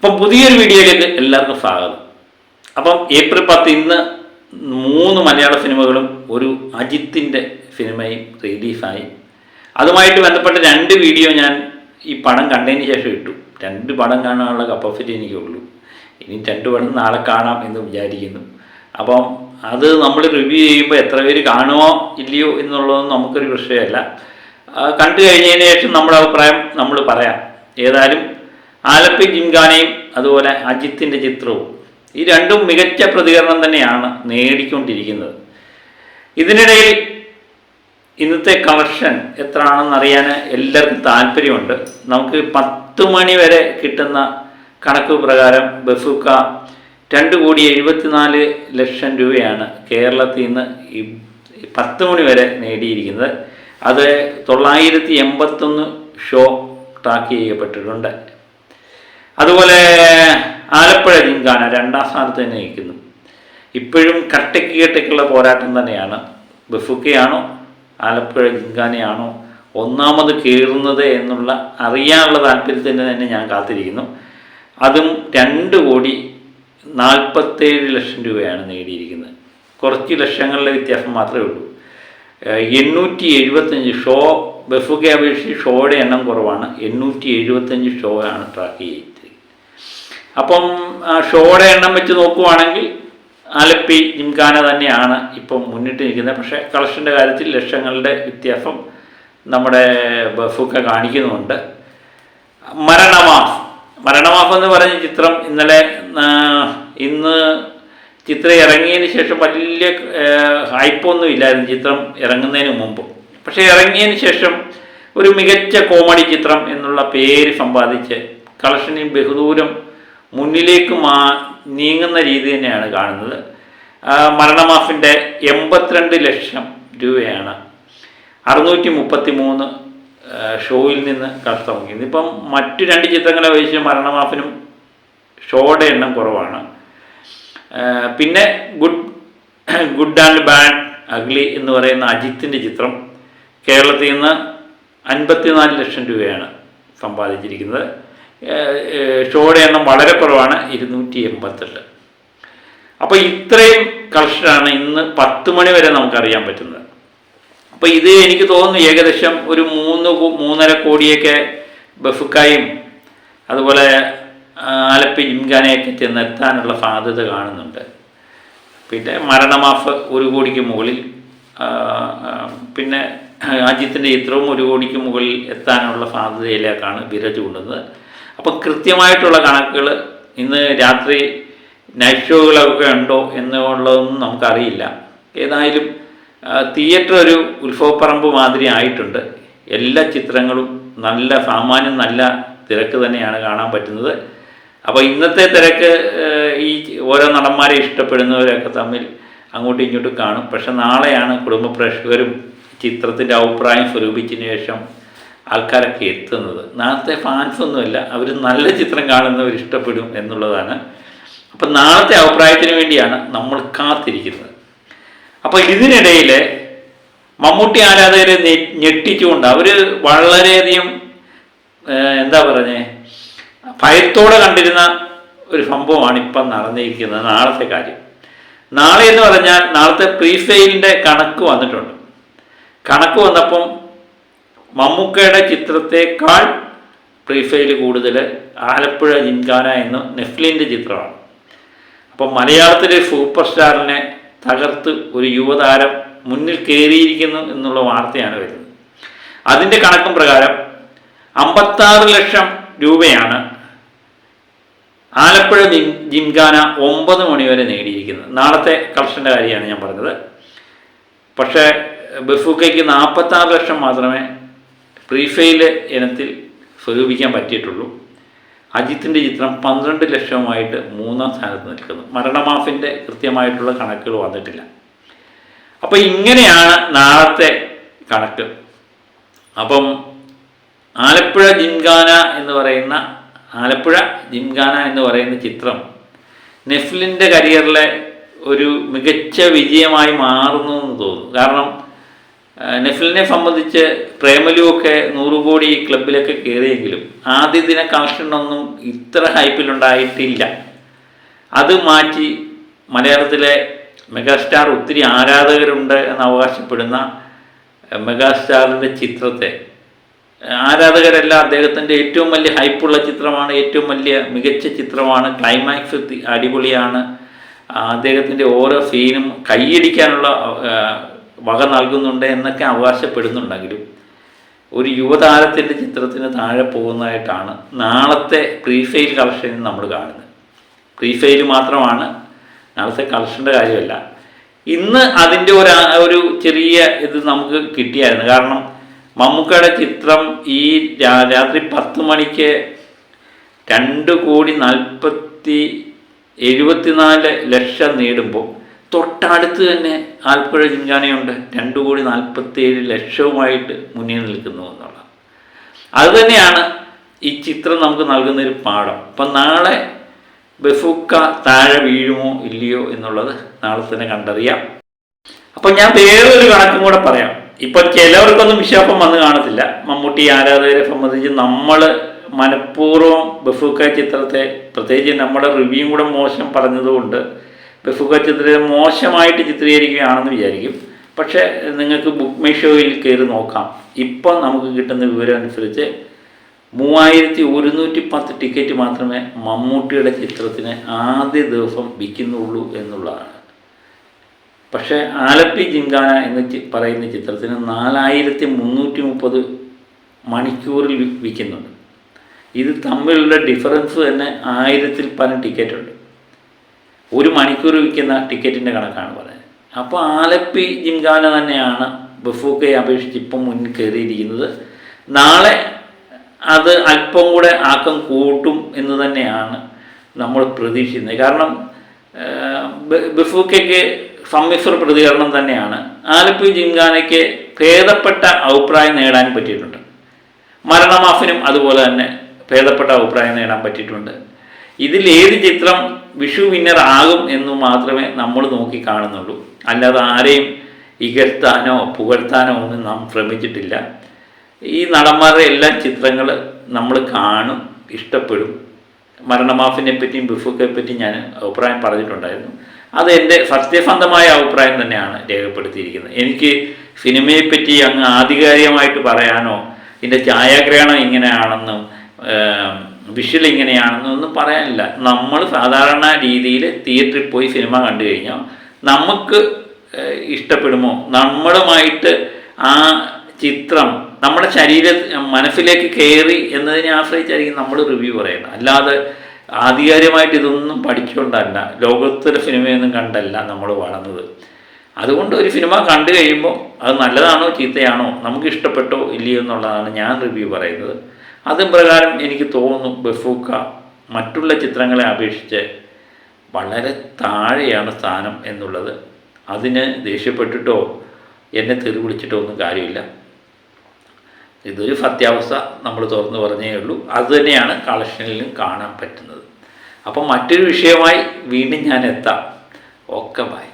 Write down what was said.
അപ്പം പുതിയൊരു വീഡിയോയിലേക്ക് എല്ലാവർക്കും സ്വാഗതം. അപ്പം ഏപ്രിൽ 10 ഇന്ന് 3 മലയാള സിനിമകളും ഒരു അജിത്തിൻ്റെ സിനിമയും റിലീസായി. അതുമായിട്ട് ബന്ധപ്പെട്ട 2 വീഡിയോ ഞാൻ ഈ പടം കണ്ടതിന് ശേഷം ഇട്ടു. 2 പടം കാണാനുള്ള കപ്പാസിറ്റി എനിക്കുള്ളൂ. ഇനി 2 പടം നാളെ കാണാം എന്ന് വിചാരിക്കുന്നു. അപ്പം അത് നമ്മൾ റിവ്യൂ ചെയ്യുമ്പോൾ എത്ര പേര് കാണുമോ ഇല്ലയോ എന്നുള്ളതൊന്നും നമുക്കൊരു വിഷയമല്ല. കണ്ടു കഴിഞ്ഞതിന് ശേഷം നമ്മുടെ അഭിപ്രായം നമ്മൾ പറയാം. ഏതായാലും ആലപ്പി ജിംഖാനയും അതുപോലെ അജിത്തിൻ്റെ ചിത്രവും ഈ രണ്ടും മികച്ച പ്രതികരണം തന്നെയാണ് നേടിക്കൊണ്ടിരിക്കുന്നത്. ഇതിനിടയിൽ ഇന്നത്തെ കളക്ഷൻ എത്രയാണെന്നറിയാൻ എല്ലാവർക്കും താല്പര്യമുണ്ട്. നമുക്ക് 10 മണി വരെ കിട്ടുന്ന കണക്ക് പ്രകാരം ബസൂക്ക 2,74,00,000 രൂപയാണ് കേരളത്തിൽ നിന്ന് ഈ 10 മണി വരെ നേടിയിരിക്കുന്നത്. അത് 981 ഷോ ട്രാക്ക് ചെയ്യപ്പെട്ടിട്ടുണ്ട്. അതുപോലെ ആലപ്പുഴ ജിംഖാന 2ാം സ്ഥാനത്ത് തന്നെ നിൽക്കുന്നു. ഇപ്പോഴും കട്ടയ്ക്കുള്ള പോരാട്ടം തന്നെയാണ്. ബസൂക്കയാണോ ആലപ്പുഴ ജിംഖാനയാണോ ഒന്നാമത് കയറുന്നത് എന്നുള്ള അറിയാനുള്ള താല്പര്യത്തിന് തന്നെ ഞാൻ കാത്തിരിക്കുന്നു. അതും 2,47,00,000 രൂപയാണ് നേടിയിരിക്കുന്നത്. കുറച്ച് ലക്ഷങ്ങളുടെ വ്യത്യാസം മാത്രമേ ഉള്ളൂ. 875 ഷോ ബസൂക്കയെ അപേക്ഷിച്ച് ഷോയുടെ എണ്ണം കുറവാണ്. 875 ഷോ ആണ് ട്രാക്ക് ചെയ്തിരിക്കുന്നത്. അപ്പം ഷോയുടെ എണ്ണം വെച്ച് നോക്കുവാണെങ്കിൽ ആലപ്പി ജിംഖാന തന്നെയാണ് ഇപ്പം മുന്നിട്ട് നിൽക്കുന്നത്. പക്ഷേ കളക്ഷൻ്റെ കാര്യത്തിൽ ലക്ഷങ്ങളുടെ വ്യത്യാസം നമ്മുടെ ബസൂക്ക കാണിക്കുന്നുണ്ട്. മരണമാഫ് എന്ന് പറഞ്ഞ ചിത്രം ഇന്ന് ചിത്രം ഇറങ്ങിയതിന് ശേഷം വലിയ ഹൈപ്പൊന്നും ഇല്ലായിരുന്നു ചിത്രം ഇറങ്ങുന്നതിന് മുമ്പ്. പക്ഷേ ഇറങ്ങിയതിന് ശേഷം ഒരു മികച്ച കോമഡി ചിത്രം എന്നുള്ള പേര് സമ്പാദിച്ച് കളക്ഷനിൽ ബഹുദൂരം മുന്നിലേക്ക് നീങ്ങുന്ന രീതി തന്നെയാണ് കാണുന്നത്. മരണമാഫിൻ്റെ 82 ലക്ഷം രൂപയാണ് 633 ഷോയിൽ നിന്ന് കഷ്ടമാക്കിയത്. ഇപ്പം മറ്റു 2 ചിത്രങ്ങളെ അപേക്ഷിച്ച് മരണമാഫിനും ഷോയുടെ എണ്ണം കുറവാണ്. പിന്നെ ഗുഡ് ആൻഡ് ബാഡ് അഗ്ലി എന്ന് പറയുന്ന അജിത്തിൻ്റെ ചിത്രം കേരളത്തിൽ നിന്ന് 54 ലക്ഷം രൂപയാണ് സമ്പാദിച്ചിരിക്കുന്നത്. ഷോയുടെ എണ്ണം വളരെ കുറവാണ്, 288. അപ്പോൾ ഇത്രയും കളക്ഷനാണ് ഇന്ന് 10 മണി വരെ നമുക്കറിയാൻ പറ്റുന്നത്. അപ്പോൾ ഇത് എനിക്ക് തോന്നുന്നു ഏകദേശം ഒരു 3-3.5 കോടിയൊക്കെ ബസൂക്കയും അതുപോലെ ആലപ്പി ജിംഖാനയൊക്കെ ചെന്നെത്താനുള്ള സാധ്യത കാണുന്നുണ്ട്. പിന്നെ മരണമാഫ് 1 കോടിക്ക് മുകളിൽ, പിന്നെ അജിത്തിൻ്റെ ചിത്രവും 1 കോടിക്ക് മുകളിൽ എത്താനുള്ള സാധ്യതയിലേക്കാണ് വിരൽ ചൂണ്ടുന്നത്. അപ്പം കൃത്യമായിട്ടുള്ള കണക്കുകൾ ഇന്ന് രാത്രി നൈറ്റ് ഷോകളൊക്കെ ഉണ്ടോ എന്നുള്ളതൊന്നും നമുക്കറിയില്ല. ഏതായാലും തിയേറ്റർ ഒരു ഉത്സവപ്പറമ്പ് മാതിരി ആയിട്ടുണ്ട്. എല്ലാ ചിത്രങ്ങളും സാമാന്യം നല്ല തിരക്ക് തന്നെയാണ് കാണാൻ പറ്റുന്നത്. അപ്പോൾ ഇന്നത്തെ തിരക്ക് ഈ ഓരോ നടന്മാരെ ഇഷ്ടപ്പെടുന്നവരൊക്കെ തമ്മിൽ അങ്ങോട്ടും ഇങ്ങോട്ടും കാണും. പക്ഷെ നാളെയാണ് കുടുംബ പ്രേക്ഷകരും ചിത്രത്തിൻ്റെ അഭിപ്രായം സ്വരൂപിച്ചതിന് ശേഷം ആൾക്കാരൊക്കെ എത്തുന്നത്. നാളത്തെ ഫാൻസൊന്നുമില്ല, അവർ നല്ല ചിത്രം കാണുന്നവർ ഇഷ്ടപ്പെടും എന്നുള്ളതാണ്. അപ്പം നാളത്തെ അഭിപ്രായത്തിന് വേണ്ടിയാണ് നമ്മൾ കാത്തിരിക്കുന്നത്. അപ്പോൾ ഇതിനിടയിൽ മമ്മൂട്ടി ആരാധകരെ ഞെട്ടിച്ചുകൊണ്ട് അവർ വളരെയധികം ഭയത്തോടെ കണ്ടിരുന്ന ഒരു സംഭവമാണ് ഇപ്പം നടന്നിരിക്കുന്നത്. നാളത്തെ കാര്യം, നാളെ എന്ന് പറഞ്ഞാൽ നാളത്തെ പ്രീസെയിലിൻ്റെ കണക്ക് വന്നിട്ടുണ്ട്. കണക്ക് വന്നപ്പം മമ്മൂക്കയുടെ ചിത്രത്തെക്കാൾ പ്രീസെയിൽ കൂടുതൽ ആലപ്പുഴ ജിംഖാന എന്ന നെഫ്ലിൻ്റെ ചിത്രമാണ്. അപ്പം മലയാളത്തിലെ സൂപ്പർ സ്റ്റാറിനെ തകർത്ത് ഒരു യുവതാരം മുന്നിൽ കയറിയിരിക്കുന്നു എന്നുള്ള വാർത്തയാണ് വരുന്നത്. അതിൻ്റെ കണക്കും പ്രകാരം 56 ലക്ഷം രൂപയാണ് ആലപ്പുഴ ജിംഖാന 9 മണി വരെ നേടിയിരിക്കുന്നത്. നാളത്തെ കളക്ഷൻ്റെ കാര്യമാണ് ഞാൻ പറഞ്ഞത്. പക്ഷേ ബസൂക്കയ്ക്ക് 46 ലക്ഷം മാത്രമേ പ്രീഫെയിൽ ഇനത്തിൽ സ്വരൂപിക്കാൻ പറ്റിയിട്ടുള്ളൂ. അജിത്തിൻ്റെ ചിത്രം 12 ലക്ഷവുമായിട്ട് 3ാം സ്ഥാനത്ത് നിൽക്കുന്നു. മരണമാഫിൻ്റെ കൃത്യമായിട്ടുള്ള കണക്കുകൾ വന്നിട്ടില്ല. അപ്പോൾ ഇങ്ങനെയാണ് നാളത്തെ കണക്ക്. അപ്പം ആലപ്പുഴ ജിംഖാന എന്ന് പറയുന്ന ചിത്രം നെഫ്ലിൻ്റെ കരിയറിലെ ഒരു മികച്ച വിജയമായി മാറുന്നു എന്ന് തോന്നുന്നു. കാരണം നെഫിലിനെ സംബന്ധിച്ച് പ്രേമലുവൊക്കെ 100 കോടി ക്ലബിലൊക്കെ കയറിയെങ്കിലും ആദ്യ ദിന കളക്ഷനൊന്നും ഇത്ര ഹൈപ്പിലുണ്ടായിട്ടില്ല. അത് മാറ്റി മലയാളത്തിലെ മെഗാസ്റ്റാർ ഒത്തിരി ആരാധകരുണ്ട് എന്ന് അവകാശപ്പെടുന്ന മെഗാസ്റ്റാറിൻ്റെ ചിത്രത്തെ ആരാധകരെല്ലാം അദ്ദേഹത്തിൻ്റെ ഏറ്റവും വലിയ ഹൈപ്പുള്ള ചിത്രമാണ്, ഏറ്റവും വലിയ മികച്ച ചിത്രമാണ്, ക്ലൈമാക്സ് അടിപൊളിയാണ്, അദ്ദേഹത്തിൻ്റെ ഓരോ സീനും കൈയടിക്കാനുള്ള വക നൽകുന്നുണ്ട് എന്നൊക്കെ അവകാശപ്പെടുന്നുണ്ടെങ്കിലും ഒരു യുവതാരത്തിൻ്റെ ചിത്രത്തിന് താഴെ പോകുന്നതായിട്ടാണ് നാളത്തെ പ്രീഫെയിൽ കളക്ഷനിൽ നമ്മൾ കാണുന്നത്. പ്രീഫെയിൽ മാത്രമാണ്, നാളത്തെ കളക്ഷൻ്റെ കാര്യമല്ല. ഇന്ന് അതിൻ്റെ ഒരു ചെറിയ ഇത് നമുക്ക് കിട്ടിയായിരുന്നു. കാരണം മമ്മൂക്കയുടെ ചിത്രം ഈ രാത്രി 10 മണിക്ക് 2,74,00,000 നേടുമ്പോൾ തൊട്ടടുത്ത് തന്നെ ആലപ്പുഴ ജിങ്കാനയുണ്ട് 2,47,00,000 മുന്നിൽ നിൽക്കുന്നു എന്നുള്ള. അതുതന്നെയാണ് ഈ ചിത്രം നമുക്ക് നൽകുന്നൊരു പാഠം. അപ്പം നാളെ ബഫൂക്ക താഴെ വീഴുമോ ഇല്ലയോ എന്നുള്ളത് നാളെ തന്നെ കണ്ടറിയാം. അപ്പം ഞാൻ വേറൊരു കണക്കും കൂടെ പറയാം. ഇപ്പം ചിലവർക്കൊന്നും വിശ്വാസം വന്ന് കാണത്തില്ല. മമ്മൂട്ടി ആരാധകരെ സംബന്ധിച്ച് നമ്മൾ മനഃപൂർവ്വം ബഫൂക്ക ചിത്രത്തെ, പ്രത്യേകിച്ച് നമ്മുടെ റിവ്യൂ കൂടെ മോശം പറഞ്ഞതുകൊണ്ട് ബഫൂക്ക ചിത്രത്തെ മോശമായിട്ട് ചിത്രീകരിക്കുകയാണെന്ന് വിചാരിക്കും. പക്ഷേ നിങ്ങൾക്ക് ബുക്ക് മൈ ഷോയിൽ കയറി നോക്കാം. ഇപ്പം നമുക്ക് കിട്ടുന്ന വിവരം അനുസരിച്ച് 3,110 ടിക്കറ്റ് മാത്രമേ മമ്മൂട്ടിയുടെ ചിത്രത്തിന് ആദ്യ ദിവസം വിൽക്കുന്നുള്ളൂ എന്നുള്ളതാണ്. പക്ഷേ ആലപ്പി ജിങ്കാന എന്ന് പറയുന്ന ചിത്രത്തിന് 4,330 മണിക്കൂറിൽ വിൽക്കുന്നുണ്ട്. ഇത് തമ്മിലുള്ള ഡിഫറൻസ് തന്നെ 1000-ൽ പരം ടിക്കറ്റുണ്ട്. 1 മണിക്കൂർ വിൽക്കുന്ന ടിക്കറ്റിൻ്റെ കണക്കാണ് പറയുന്നത്. അപ്പോൾ ആലപ്പി ജിങ്കാന തന്നെയാണ് ബഫൂക്കയെ അപേക്ഷിച്ച് ഇപ്പം മുന്നിൽ കയറിയിരിക്കുന്നത്. നാളെ അത് അല്പം കൂടെ ആക്കം കൂട്ടും എന്ന് തന്നെയാണ് നമ്മൾ പ്രതീക്ഷിക്കുന്നത്. കാരണം ബഫൂക്കയ്ക്ക് സമ്മിശ്ര പ്രതികരണം തന്നെയാണ്. ആലപ്പി ജിങ്കാനയ്ക്ക് ഭേദപ്പെട്ട അഭിപ്രായം നേടാൻ പറ്റിയിട്ടുണ്ട്. മരണമാഫിനും അതുപോലെ തന്നെ ഭേദപ്പെട്ട അഭിപ്രായം നേടാൻ പറ്റിയിട്ടുണ്ട്. ഇതിലേത് ചിത്രം വിഷു വിന്നർ ആകും എന്ന് മാത്രമേ നമ്മൾ നോക്കി കാണുന്നുള്ളൂ. അല്ലാതെ ആരെയും ഇകഴ്ത്താനോ പുകഴ്ത്താനോ ഒന്നും നാം ശ്രമിച്ചിട്ടില്ല. ഈ നടന്മാരുടെ എല്ലാ ചിത്രങ്ങൾ നമ്മൾ കാണും, ഇഷ്ടപ്പെടും. മരണമാഫിനെ പറ്റിയും ബഫൂക്കയെ പറ്റിയും ഞാൻ അഭിപ്രായം പറഞ്ഞിട്ടുണ്ടായിരുന്നു. അത് എൻ്റെ സത്യസന്ധമായ അഭിപ്രായം തന്നെയാണ് രേഖപ്പെടുത്തിയിരിക്കുന്നത്. എനിക്ക് സിനിമയെപ്പറ്റി അങ്ങ് ആധികാരികമായിട്ട് പറയാനോ ഇതിൻ്റെ ഛായാഗ്രഹണം ഇങ്ങനെയാണെന്നും വിഷ്വൽ ഇങ്ങനെയാണെന്നും ഒന്നും പറയാനില്ല. നമ്മൾ സാധാരണ രീതിയിൽ തിയേറ്ററിൽ പോയി സിനിമ കണ്ടു കഴിഞ്ഞാൽ നമുക്ക് ഇഷ്ടപ്പെടുമോ, നമ്മളുമായിട്ട് ആ ചിത്രം നമ്മുടെ മനസ്സിലേക്ക് കയറി എന്നതിനെ ആശ്രയിച്ചായിരിക്കും നമ്മൾ റിവ്യൂ പറയുന്നത്. അല്ലാതെ ആധികാരികമായിട്ട് ഇതൊന്നും പഠിച്ചുകൊണ്ടല്ല, ലോകോത്തര സിനിമയൊന്നും കണ്ടല്ല നമ്മൾ വളർന്നത്. അതുകൊണ്ട് ഒരു സിനിമ കണ്ടു കഴിയുമ്പോൾ അത് നല്ലതാണോ ചീത്തയാണോ, നമുക്ക് ഇഷ്ടപ്പെട്ടോ ഇല്ലയോ എന്നുള്ളതാണ് ഞാൻ റിവ്യൂ പറയുന്നത്. അതും പ്രകാരം എനിക്ക് തോന്നുന്നു ബഫൂക്ക മറ്റുള്ള ചിത്രങ്ങളെ അപേക്ഷിച്ച് വളരെ താഴെയാണ് സ്ഥാനം എന്നുള്ളത്. അതിന് ദേഷ്യപ്പെട്ടിട്ടോ എന്നെ തെറി വിളിച്ചിട്ടോ ഒന്നും കാര്യമില്ല. ഇതൊരു സത്യാവസ്ഥ നമ്മൾ തുറന്നു പറഞ്ഞേ ഉള്ളൂ. അതുതന്നെയാണ് കളക്ഷനിലും കാണാൻ പറ്റുന്നത്. അപ്പം മറ്റൊരു വിഷയമായി വീണ്ടും ഞാൻ എത്താം. Okay, by.